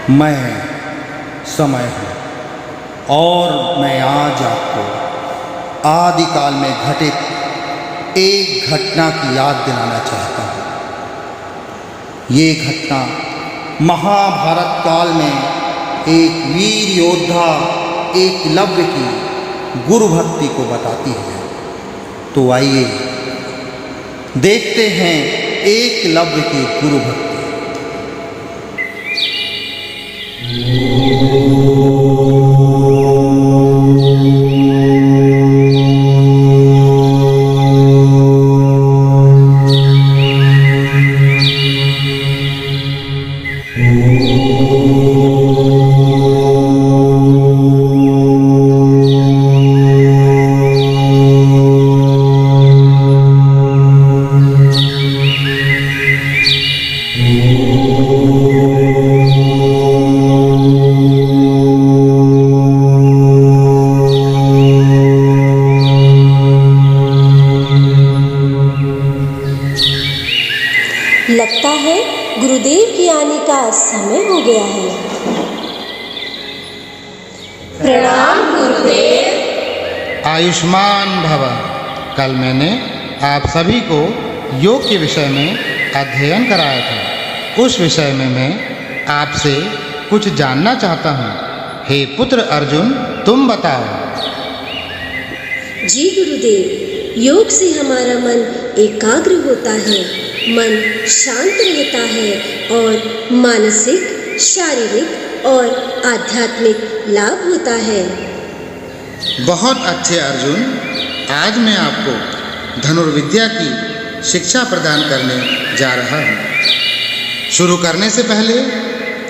मैं समय हूँ और मैं आज आपको आदिकाल में घटित एक घटना की याद दिलाना चाहता हूँ। ये घटना महाभारत काल में एक वीर योद्धा एकलव्य की गुरु भक्ति को बताती है। तो आइए देखते हैं एकलव्य की गुरु भक्ति। लगता है गुरुदेव के आने का समय हो गया है। प्रणाम गुरुदेव। आयुष्मान भव। कल मैंने आप सभी को योग के विषय में अध्ययन कराया था। उस विषय में मैं आपसे कुछ जानना चाहता हूँ। हे पुत्र अर्जुन, तुम बताओ। जी गुरुदेव, योग से हमारा मन एकाग्र होता है, मन शांत रहता है और मानसिक, शारीरिक और आध्यात्मिक लाभ होता है। बहुत अच्छे अर्जुन, आज मैं आपको धनुर्विद्या की शिक्षा प्रदान करने जा रहा हूँ। शुरू करने से पहले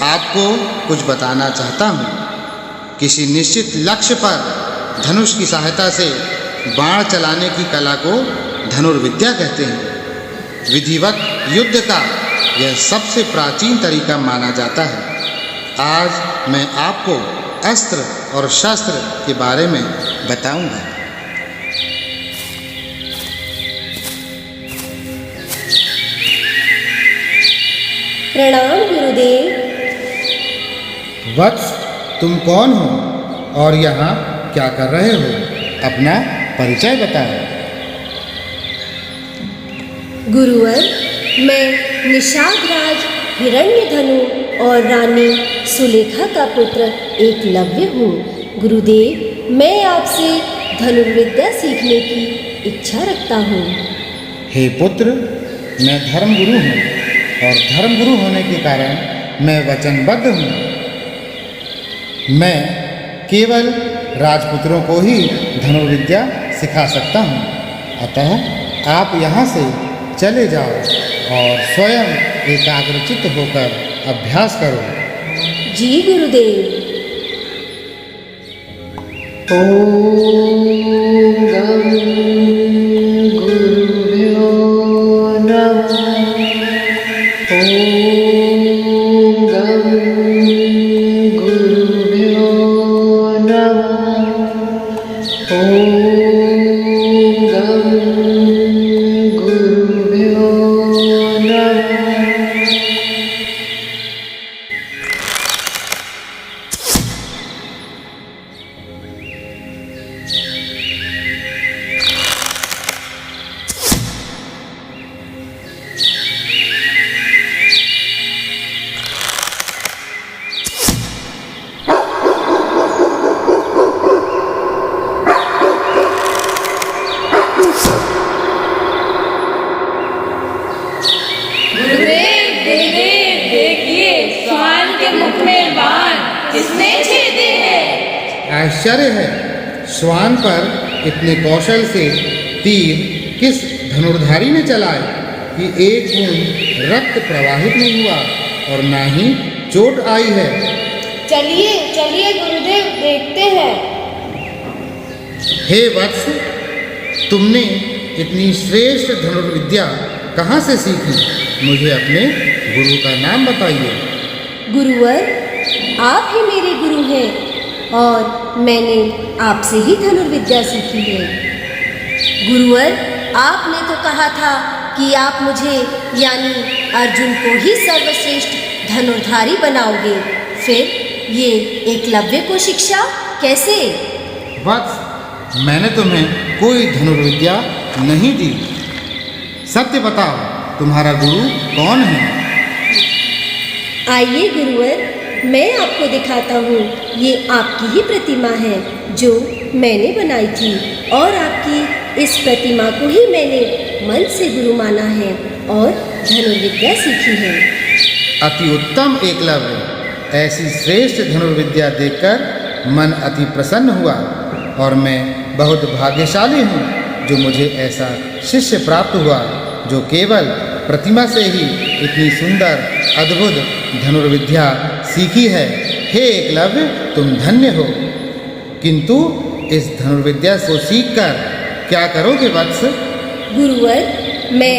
आपको कुछ बताना चाहता हूँ। किसी निश्चित लक्ष्य पर धनुष की सहायता से बाण चलाने की कला को धनुर्विद्या कहते हैं। विधिवत युद्ध का यह सबसे प्राचीन तरीका माना जाता है। आज मैं आपको अस्त्र और शस्त्र के बारे में बताऊंगा। प्रणाम गुरुदेव। वत्स, तुम कौन हो और यहाँ क्या कर रहे हो? अपना परिचय बताओ। गुरुवर, मैं निषाद हिरण्यधनु और रानी सुलेखा का पुत्र एकलव्य हूँ। गुरुदेव, मैं आपसे धनुर्विद्या सीखने की इच्छा रखता हूँ। हे पुत्र, मैं धर्मगुरु हूँ और धर्मगुरु होने के कारण मैं वचनबद्ध हूँ। मैं केवल राजपुत्रों को ही धनुर्विद्या सिखा सकता हूँ। अतः आप यहाँ से चले जाओ और स्वयं एकाग्रचित्त होकर अभ्यास करो। जी गुरुदेव। ओम गं गुरुभ्यो नमः। ओम गं गुरुभ्यो नमः। ओम गं गुरुभ्यो नमः। आश्चर्य है, श्वान पर इतने कौशल से तीर किस धनुर्धारी ने चलाए कि एक बूंद रक्त प्रवाहित नहीं हुआ और ना ही चोट आई है। चलिए चलिए गुरुदेव, देखते हैं। हे वत्स, तुमने इतनी श्रेष्ठ धनुर्विद्या कहाँ से सीखी? मुझे अपने गुरु का नाम बताइए। गुरुवर, आप ही मेरे गुरु हैं और मैंने आपसे ही धनुर्विद्या सीखी है। गुरुवर, आपने तो कहा था कि आप मुझे यानी अर्जुन को ही सर्वश्रेष्ठ धनुर्धारी बनाओगे। फिर ये एकलव्य को शिक्षा कैसे? वत्स, मैंने तुम्हें कोई धनुर्विद्या नहीं दी। सत्य बताओ, तुम्हारा गुरु कौन है? आइए गुरुवर, मैं आपको दिखाता हूँ। ये आपकी ही प्रतिमा है जो मैंने बनाई थी, और आपकी इस प्रतिमा को ही मैंने मन से गुरु माना है और धनुर्विद्या सीखी है। अति उत्तम एकलव्य, ऐसी श्रेष्ठ धनुर्विद्या देखकर मन अति प्रसन्न हुआ, और मैं बहुत भाग्यशाली हूँ जो मुझे ऐसा शिष्य प्राप्त हुआ जो केवल प्रतिमा से ही इतनी सुंदर अद्भुत धनुर्विद्या सीखी है। हे एकलव्य, तुम धन्य हो। किंतु इस धनुर्विद्या को सीखकर क्या करोगे वत्स? गुरुवर, मैं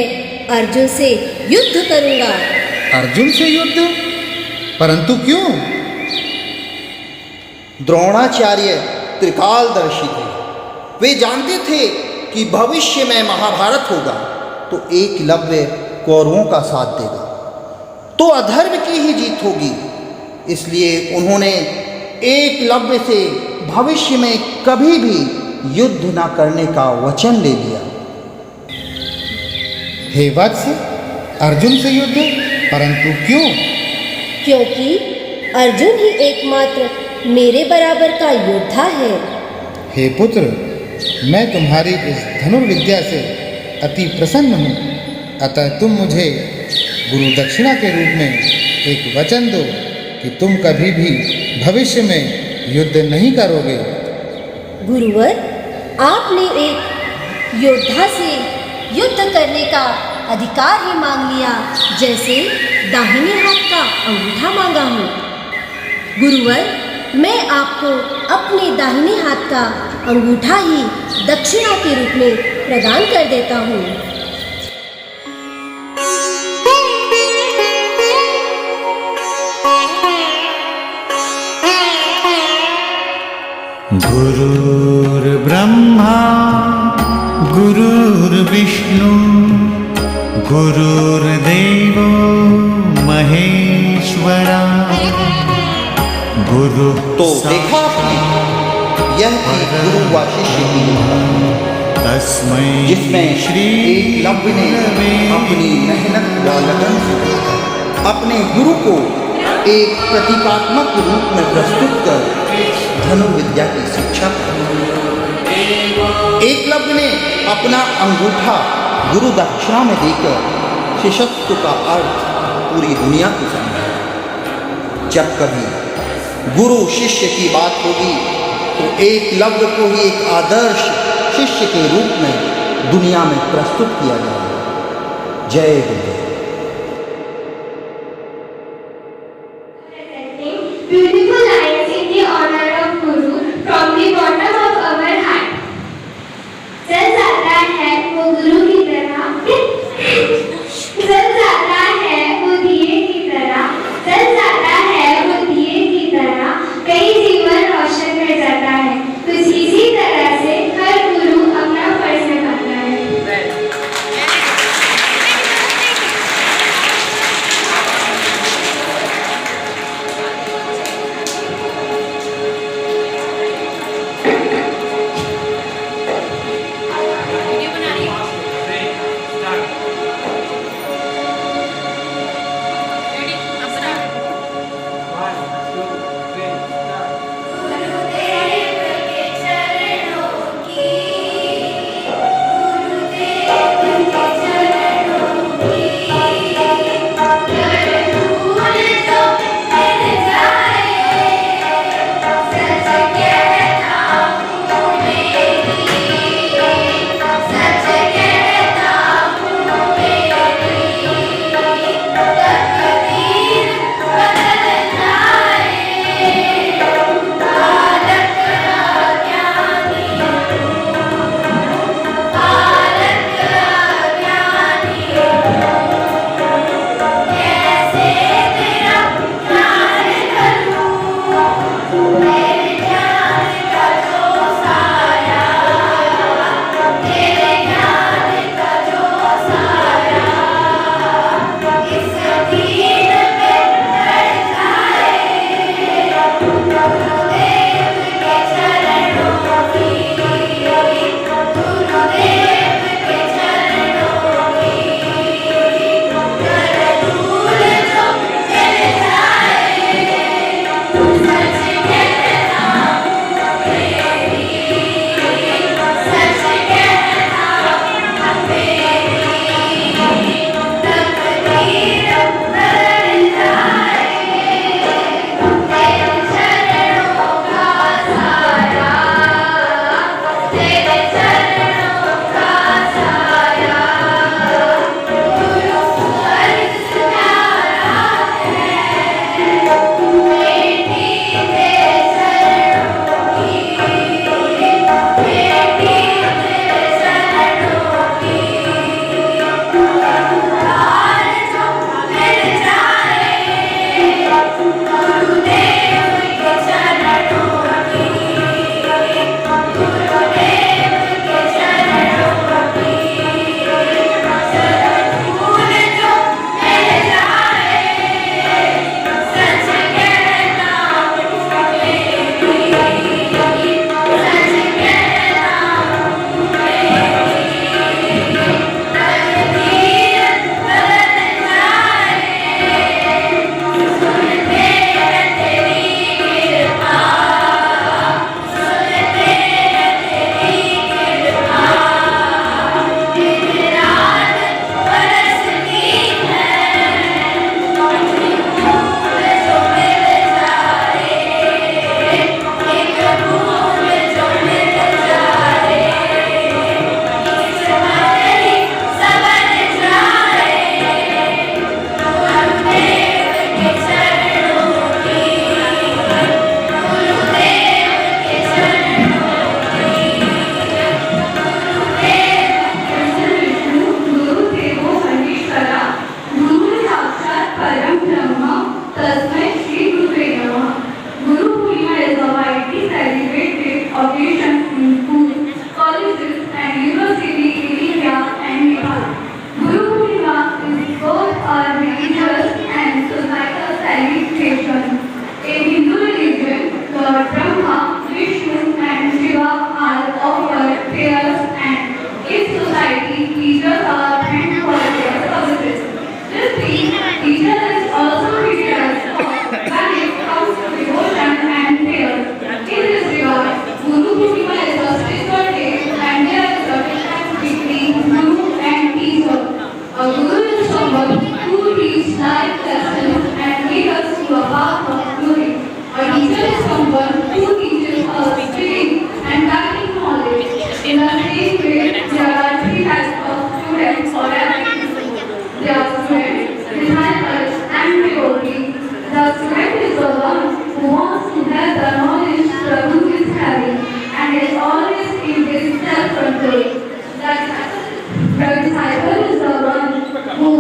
अर्जुन से युद्ध करूँगा। अर्जुन से युद्ध? परंतु क्यों? द्रोणाचार्य त्रिकालदर्शी थे। वे जानते थे कि भविष्य में महाभारत होगा तो एकलव्य कौरवों का साथ देगा, तो अधर्म की ही जीत होगी। इसलिए उन्होंने एकलव्य से भविष्य में कभी भी युद्ध न करने का वचन ले लिया। हे वत्स, अर्जुन से युद्ध? परंतु क्यों? क्योंकि अर्जुन ही एकमात्र मेरे बराबर का योद्धा है। हे पुत्र, मैं तुम्हारी इस धनुर्विद्या से अति प्रसन्न हूँ, अतः तुम मुझे गुरु दक्षिणा के रूप में एक वचन दो कि तुम कभी भी भविष्य में युद्ध नहीं करोगे। गुरुवर, आपने एक योद्धा से युद्ध करने का अधिकार ही मांग लिया, जैसे दाहिने हाथ का अंगूठा मांगा हूँ। गुरुवर, मैं आपको अपने दाहिने हाथ का अंगूठा ही दक्षिणा के रूप में प्रदान कर देता हूँ। गुरुर्ब्रह्मा गुरुर्विष्णु गुरुर्देवो महेश्वरा गुरु। तो देखा आपने, यह थी गुरु व शिष्य की तस्मै जिसमें एकलव्य ने अपनी मेहनत व लगन से अपने गुरु को एक प्रतीकात्मक रूप में प्रस्तुत कर धनुर्विद्या की शिक्षा दी। एकलव्य ने अपना अंगूठा गुरु दक्षिणा में देकर शिष्यत्व का अर्थ पूरी दुनिया को समझाया। जब कभी गुरु शिष्य की बात होगी तो एकलव्य को ही एक आदर्श शिष्य के रूप में दुनिया में प्रस्तुत किया जाएगा। जय गुरुदेव। Beautiful lines in the honor of Guru from the bottom of our heart. चल जाता है वो गुरु की तरह, चल जाता है वो दिए की तरह, चल जाता है वो दिए की तरह, कई जीवन रोशन कर जाता है। कुछ इसी तरह से हर गुरु अपना फर्ज निभाता है।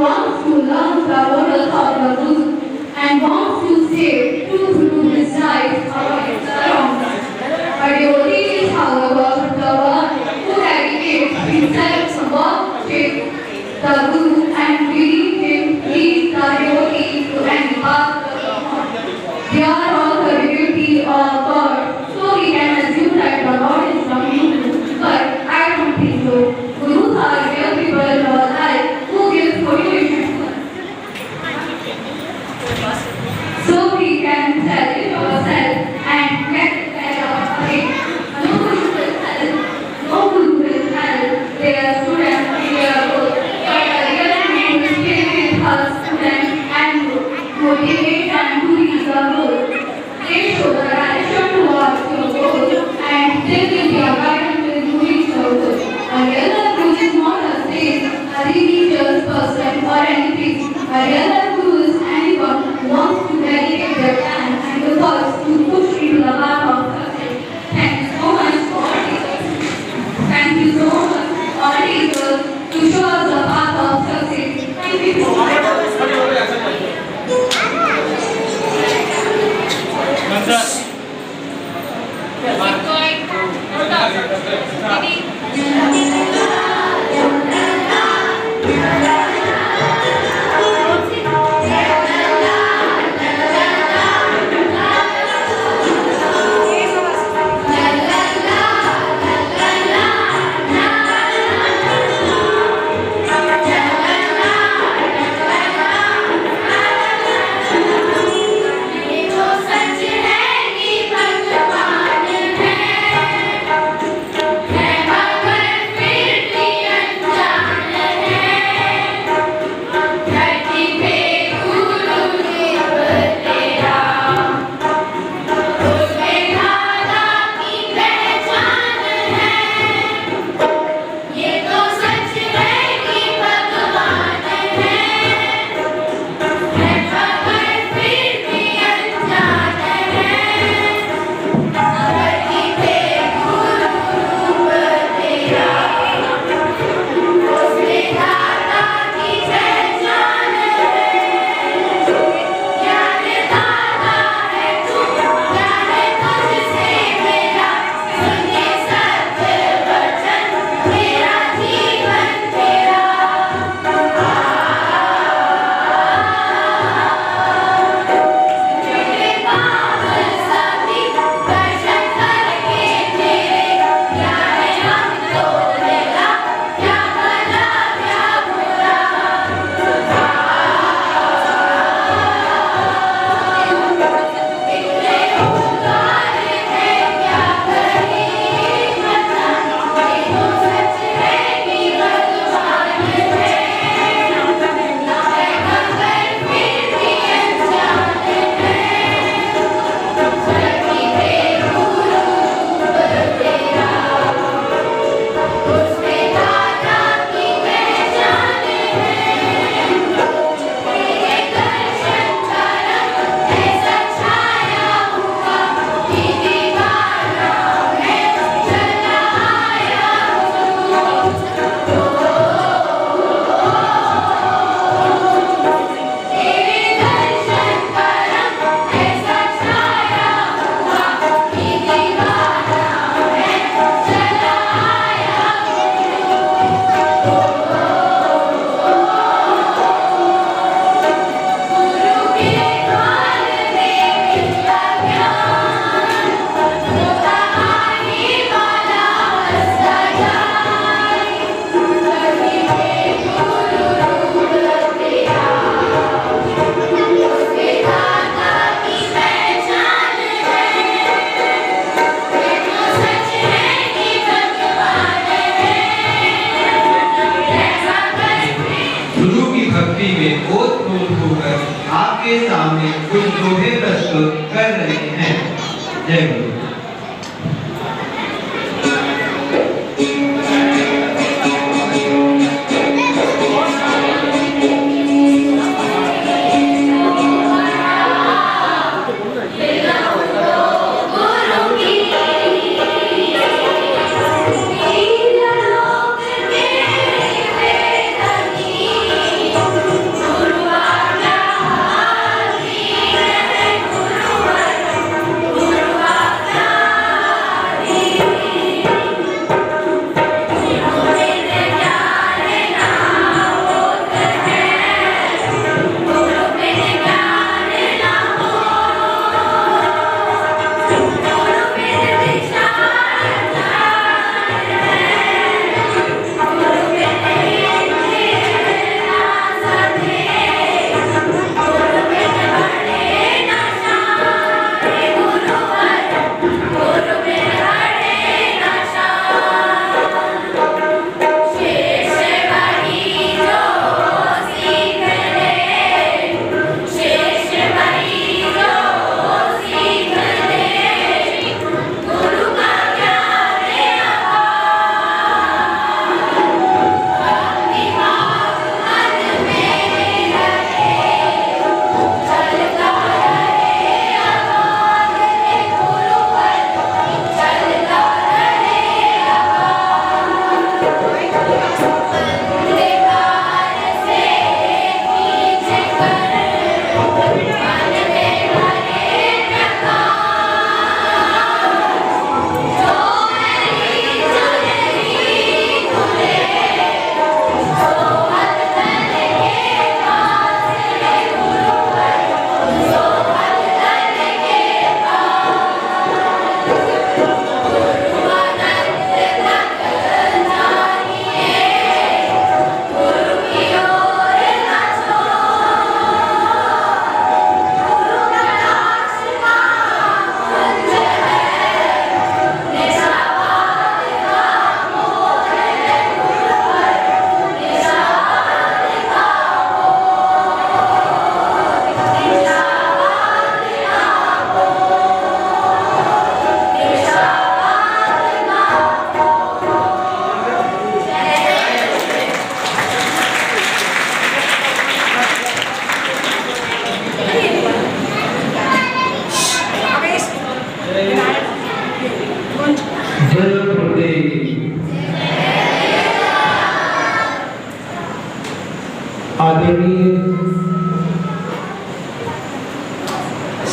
wants to learn the morals of the Guru and wants to stay true to his life avoids the wrong. A devotee is, however, the one who dedicates himself to worship the Guru and leading him leads the devotee to an path of the Lord. They are all the divinity of God, so we can assume that the Lord is the Guru. But I don't think so. Gurus are real people in our life who give motivation to us. So we can challenge ourselves and get better again. No Guru will help. No Guru will help their students in their growth. But a real Guru will stay with her students and motivate them to reach the goal. They show the direction towards your goal and they will be a guidance to reach your goal. A real Guru is not a sage, a religious person or anything. A real Guru is anyone who wants to dedicate their time and efforts to push into the path of success. Thank you so much for all teachers. Thank you so much all teachers to show us the path of success. Thank you so much. आपके सामने कुछ दोहे प्रस्तुत कर रहे हैं। जय गुरु। Thank you.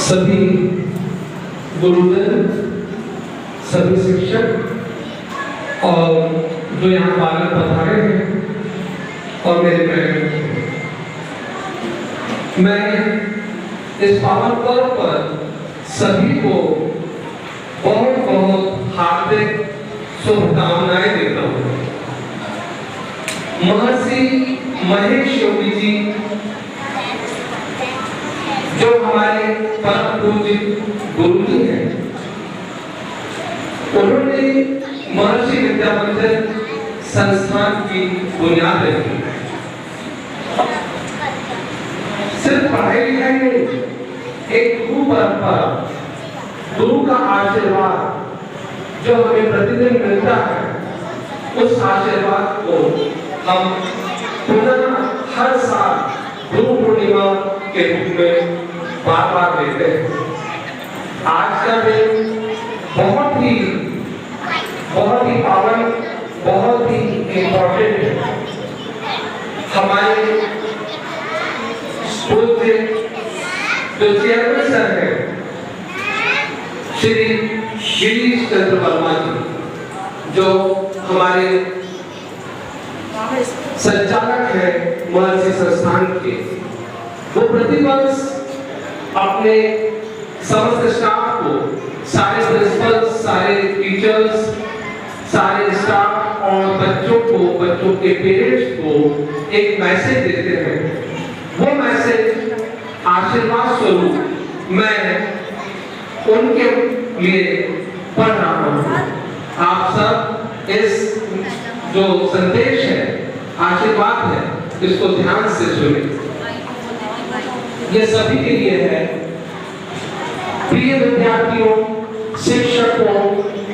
सभी गुरुजन, सभी शिक्षक और जो यहाँ बालक पधारे हैं और मेरे बहन, मैं इस पावन पर्व पर सभी को बहुत बहुत हार्दिक शुभकामनाएं देता हूँ। महर्षि महेश योगी जी जो हमारे परम पूज्य गुरु जी हैं, उन्होंने महर्षि विद्यामंदिर संस्थान की बुनियाद रखी। सिर्फ पढ़ाई लिखाई नहीं, एक गुरु परंपरा, गुरु का आशीर्वाद जो हमें प्रतिदिन मिलता है, उस आशीर्वाद को हम पुनः हर साल गुरु पूर्णिमा के रूप में बार बार लेते हैं। आज का दिन बहुत ही पावन, बहुत ही इम्पोर्टेंट है। हमारे स्कूल के जो चेयरमैन सर हैं, श्री गिरीश चंद्र वर्मा जी, जो हमारे संचालक है महर्षि संस्थान के, वो प्रतिवर्ष अपने समस्त स्टाफ को, सारे प्रिंसिपल, सारे टीचर्स, सारे स्टाफ और बच्चों को, बच्चों के पेरेंट्स को एक मैसेज देते हैं। वो मैसेज आशीर्वाद स्वरूप मैं उनके लिए पढ़ रहा हूँ। आप सब इस जो संदेश है, आशीर्वाद है, इसको ध्यान से सुने। ये सभी के लिए है। प्रिय विद्यार्थियों, शिक्षकों,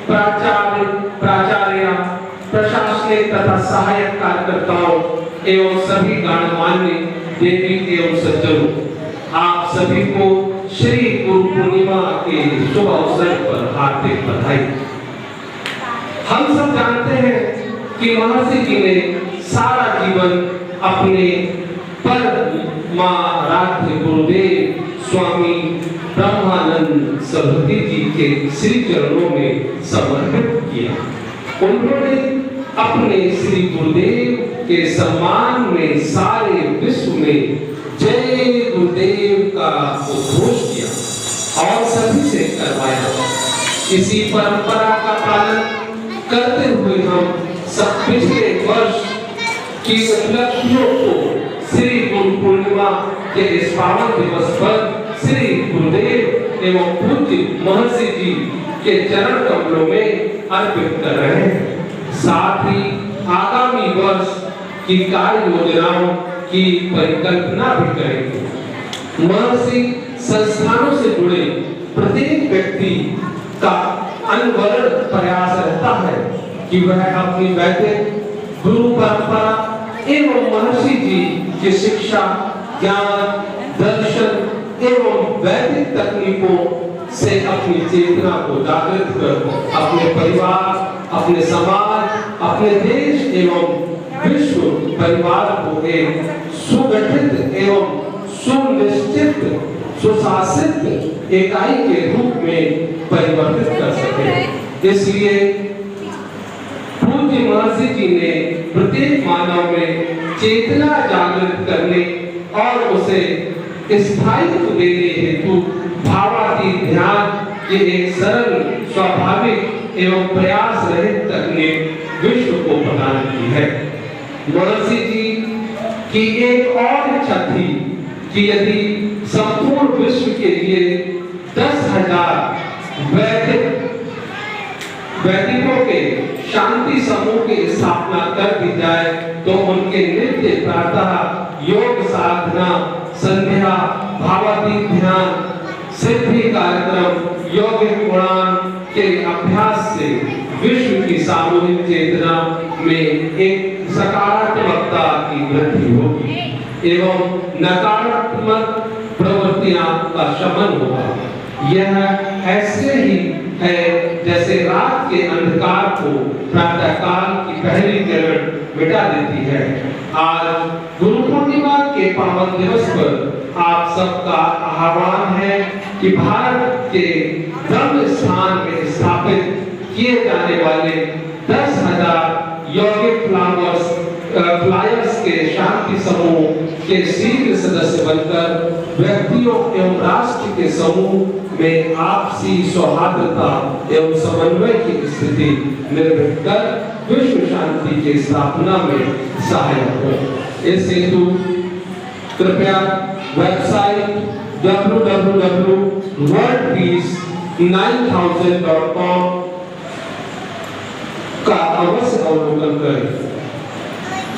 प्राचार्य, प्राचार्या, प्रशासनिक तथा सहायक कार्यकर्ताओं एवं सभी गणमान्य देवी एवं सज्जनों, आप सभी को श्री गुरु पूर्णिमा के शुभ अवसर पर हार्दिक बधाई। हम सब जानते हैं कि महर्षि जी ने सारा जीवन अपने परमाराध्य गुरुदेव स्वामी ब्रह्मानंद सरस्वती जी के श्री चरणों में समर्पित किया। उन्होंने अपने श्री गुरुदेव के सम्मान में सारे विश्व में जय गुरुदेव का उद्घोष किया और सभी से करवाया। इसी परंपरा का पालन करते हुए हम सब पिछले वर्ष की उपलब्धियों को श्री गुरु पूर्णिमा के इस पावन दिवस पर श्री गुरुदेव एवं पूज्य महर्षि जी के चरण कमलों में अर्पित कर रहे हैं। साथ ही आगामी वर्ष की कार्य योजनाओं की परिकल्पना भी करेंगे। महर्षि संस्थानों से जुड़े प्रत्येक व्यक्ति का अनवरत प्रयास रहता है कि वह अपनी वैदिक गुरु परंपरा एवं महर्षि जी की शिक्षा, ज्ञान, दर्शन एवं वैदिक तकनीकों से अपनी चेतना को जागृत कर अपने परिवार, अपने समाज, अपने देश एवं विश्व परिवार को एक सुगठित एवं सुनिश्चित, सुशासित इकाई के रूप में परिवर्तित कर सके। इसलिए पूज्य महर्षि जी ने प्रत्येक मानव में चेतना जागृत करने और उसे स्थायित्व देने हेतु भावातीत ध्यान के एक सरल, स्वाभाविक एवं प्रयास रहित तकनीक विश्व को प्रदान की है। महर्षि जी की एक और इच्छा थी कि यदि संपूर्ण विश्व के लिए 10,000 वैदिकों के शांति समूह की स्थापना कर दी जाए तो उनके नित्य प्रातः योग साधना, संध्या, भावातीत ध्यान, सिद्धि कार्यक्रम, यौगिक उड़ान के अभ्यास से विश्व की सामूहिक चेतना में एक सकारात्मकता की वृद्धि होगी एवं नकारात्मक प्रवृत्तियां का शमन होगा। यह ऐसे ही है जैसे रात के अंधकार को प्रातःकाल की पहली किरण मिटा देती है। आज गुरु पूर्णिमा के पावन दिवस पर आप सबका आह्वान है कि भारत के ब्रह्म स्थान में स्थापित किए जाने वाले 10,000 यौगिक फ्लायर्स के शांति समूह के शीघ्र सदस्य बनकर व्यक्तियों एवं राष्ट्र के समूह में आपसी सौहार्दता एवं समन्वय की स्थिति निर्मित कर विश्व शांति की स्थापना में सहायक हो। इस हेतु कृपया वेबसाइट www.worldpeace9000.com का अवश्य अवलोकन करें।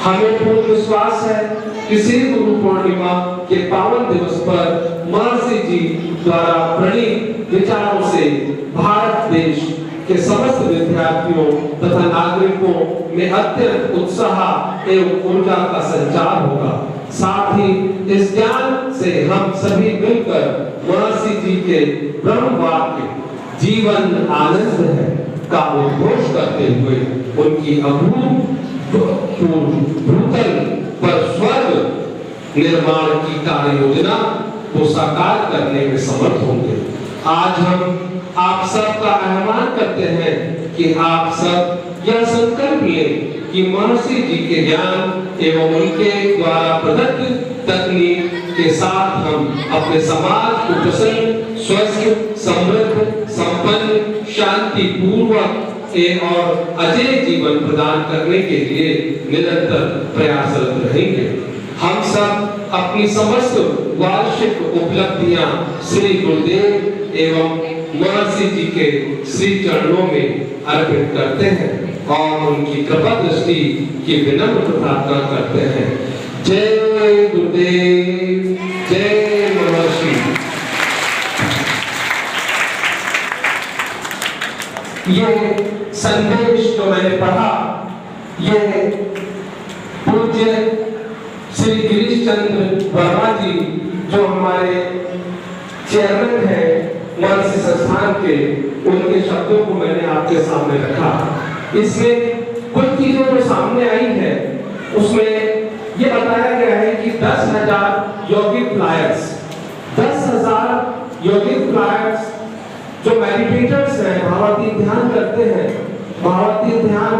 हमें पूर्ण विश्वास है कि श्री गुरु पूर्णिमा के पावन दिवस पर महर्षि जी द्वारा प्रणीत विचारों से भारत देश के समस्त विद्यार्थियों तथा नागरिकों में अत्यंत उत्साह एवं ऊर्जा का संचार होगा। साथ ही इस ज्ञान से हम सभी मिलकर महर्षि जी के ब्रह्म वाक्य जीवन आनंद है का उद्घोष करते हुए उनकी भूतल पर स्वर्ग निर्माण की कार्य योजना को साकार करने में समर्थ होंगे। आज हम आप सबका आह्वान करते हैं कि आप सब यह संकल्प लें कि महर्षि जी के ज्ञान एवं उनके द्वारा प्रदत्त तकनीक के साथ हम अपने समाज को प्रसन्न, स्वस्थ, समृद्ध, संपन्न, शांति पूर्वक और अजय जीवन प्रदान करने के लिए निरंतर प्रयासरत रहेंगे। हम सब अपनी समस्त वार्षिक उपलब्धियां श्री गुरुदेव एवं महर्षि जी के श्री चरणों में अर्पित करते हैं और उनकी कृपा दृष्टि की विनम्र प्रार्थना करते हैं। जय गुरुदेव, जय महर्षि। ये संदेश जो मैंने पढ़ा, ये पूज्य श्री गिरीश चंद्र वर्मा जी जो हमारे चेयरमैन हैं महर्षि संस्थान के, उनके शब्दों को मैंने आपके सामने रखा। इसमें कुछ चीजें जो सामने आई है उसमें ये बताया गया है कि 10,000 यौगिक फ्लायर्स, 10,000 यौगिक फ्लायर्स जो मेडिटेटर्स हैं, भावातीत ध्यान करते हैं। भावातीत ध्यान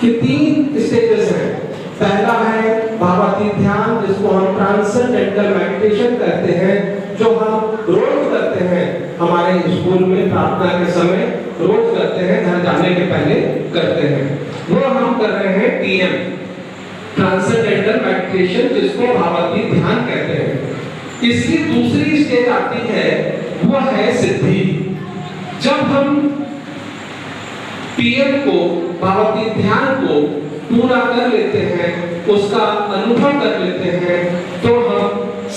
के 3 स्टेजेस हैं। पहला है भावातीत ध्यान, जिसको हम ट्रांसेंडेंटल मेडिटेशन कहते हैं, जो हम रोज करते हैं, हमारे स्कूल में प्रार्थना के समय रोज करते हैं, घर जाने के पहले करते हैं। वो हम कर रहे हैं TM, ट्रांसेंडेंटल मेडिटेशन, जिसको भावातीत ध्यान कहते हैं। इसकी दूसरी स्टेज आती है, वो है सिद्धि। जब हम PM को, भावातीत ध्यान को पूरा कर लेते हैं, उसका अनुभव कर लेते हैं, तो हम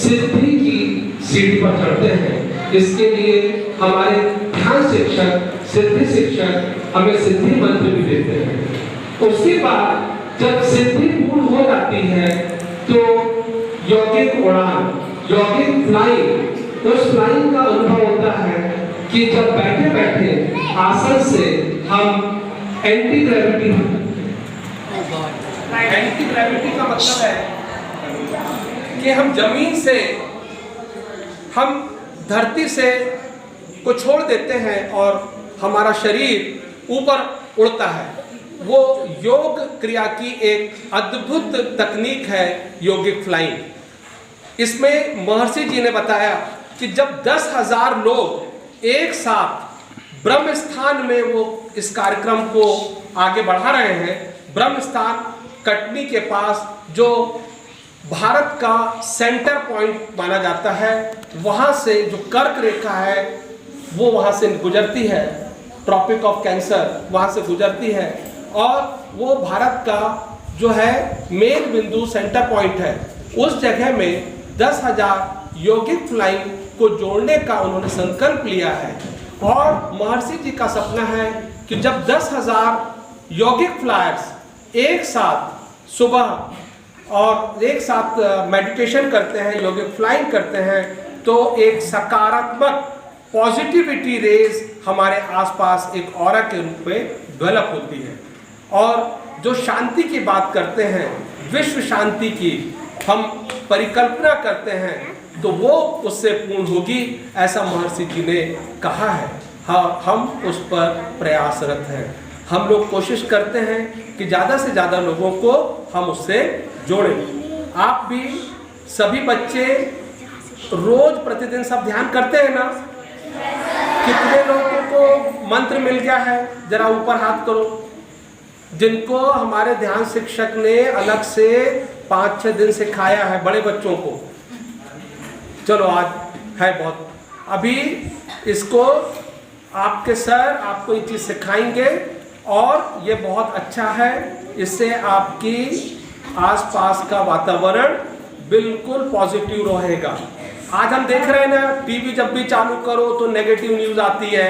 सिद्धि की सीढ़ी पर चढ़ते हैं। इसके लिए हमारे ध्यान शिक्षक, सिद्धि शिक्षक हमें सिद्धि मंत्र भी देते हैं। उसके बाद जब सिद्धि पूर्ण हो जाती है तो यौगिक उड़ान, यौगिक फ्लाइंग, उस फ्लाइंग का अनुभव होता है कि जब बैठे बैठे आसन से हम एंटी ग्रेविटी का मतलब है कि हम जमीन से, हम धरती से को छोड़ देते हैं और हमारा शरीर ऊपर उड़ता है। वो योग क्रिया की एक अद्भुत तकनीक है, योगिक फ्लाइंग। इसमें महर्षि जी ने बताया कि जब 10,000 लोग एक साथ ब्रह्म स्थान में वो इस कार्यक्रम को आगे बढ़ा रहे हैं, ब्रह्म स्थान कटनी के पास जो भारत का सेंटर पॉइंट माना जाता है, वहाँ से जो कर्क रेखा है वो वहाँ से गुजरती है, ट्रॉपिक ऑफ कैंसर वहाँ से गुजरती है, और वो भारत का जो है मेन बिंदु सेंटर पॉइंट है। उस जगह में 10,000 यौगिक फ्लाइंग को जोड़ने का उन्होंने संकल्प लिया है। और महर्षि जी का सपना है कि जब 10,000 यौगिक फ्लायर्स एक साथ सुबह और एक साथ मेडिटेशन करते हैं, यौगिक फ्लाइंग करते हैं, तो एक सकारात्मक पॉजिटिविटी रेज हमारे आसपास एक ऑरा के रूप में डेवलप होती है। और जो शांति की बात करते हैं, विश्व शांति की हम परिकल्पना करते हैं तो वो उससे पूर्ण होगी, ऐसा महर्षि जी ने कहा है। हाँ, हम उस पर प्रयासरत हैं। हम लोग कोशिश करते हैं कि ज़्यादा से ज़्यादा लोगों को हम उससे जोड़ें। आप भी सभी बच्चे रोज प्रतिदिन सब ध्यान करते हैं ना? कितने लोगों को मंत्र मिल गया है? जरा ऊपर हाथ करो। जिनको हमारे ध्यान शिक्षक ने अलग से 5-6 दिन सिखाया है बड़े बच्चों को। चलो आज है बहुत। अभी इसको आपके सर आपको ये चीज़ सिखाएंगे और ये बहुत अच्छा है। इससे आपकी आसपास का वातावरण बिल्कुल पॉजिटिव रहेगा। आज हम देख रहे हैं ना, टीवी जब भी चालू करो तो नेगेटिव न्यूज़ आती है,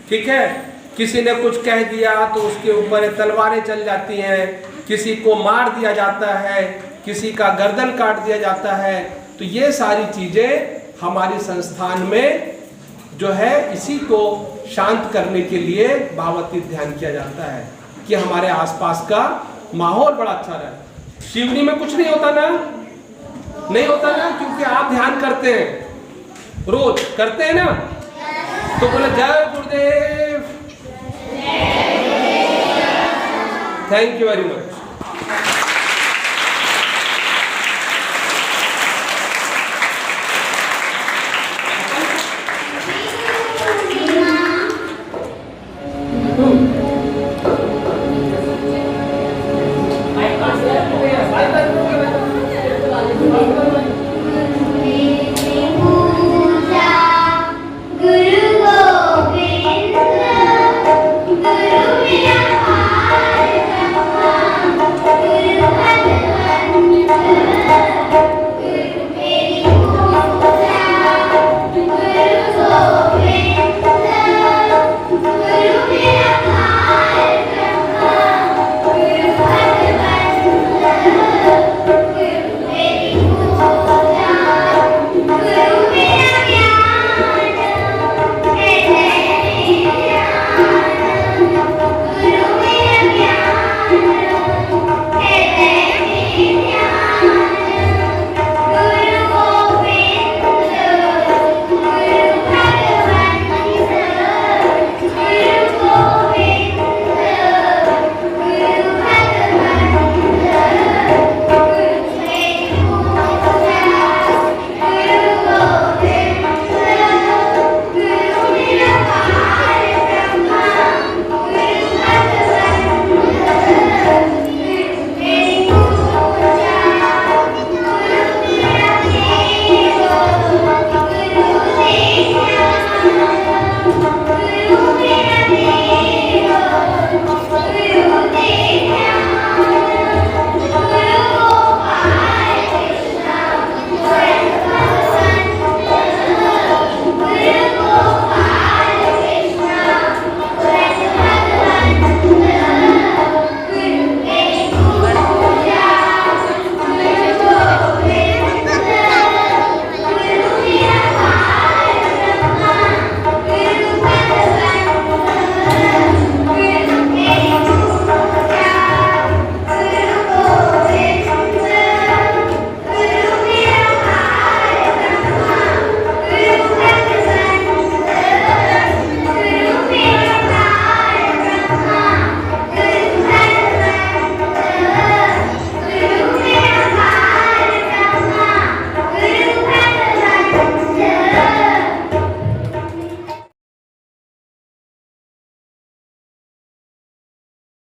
ठीक है। किसी ने कुछ कह दिया तो उसके ऊपर तलवारें चल जाती हैं, किसी को मार दिया जाता है, किसी का गर्दन काट दिया जाता है। तो ये सारी चीज़ें हमारी संस्थान में जो है इसी को शांत करने के लिए भावातीत ध्यान किया जाता है कि हमारे आसपास का माहौल बड़ा अच्छा रहे। शिवनी में कुछ नहीं होता ना, नहीं होता ना, क्योंकि आप ध्यान करते हैं, रोज करते हैं ना। तो बोले जय गुरुदेव, थैंक यू वेरी मच।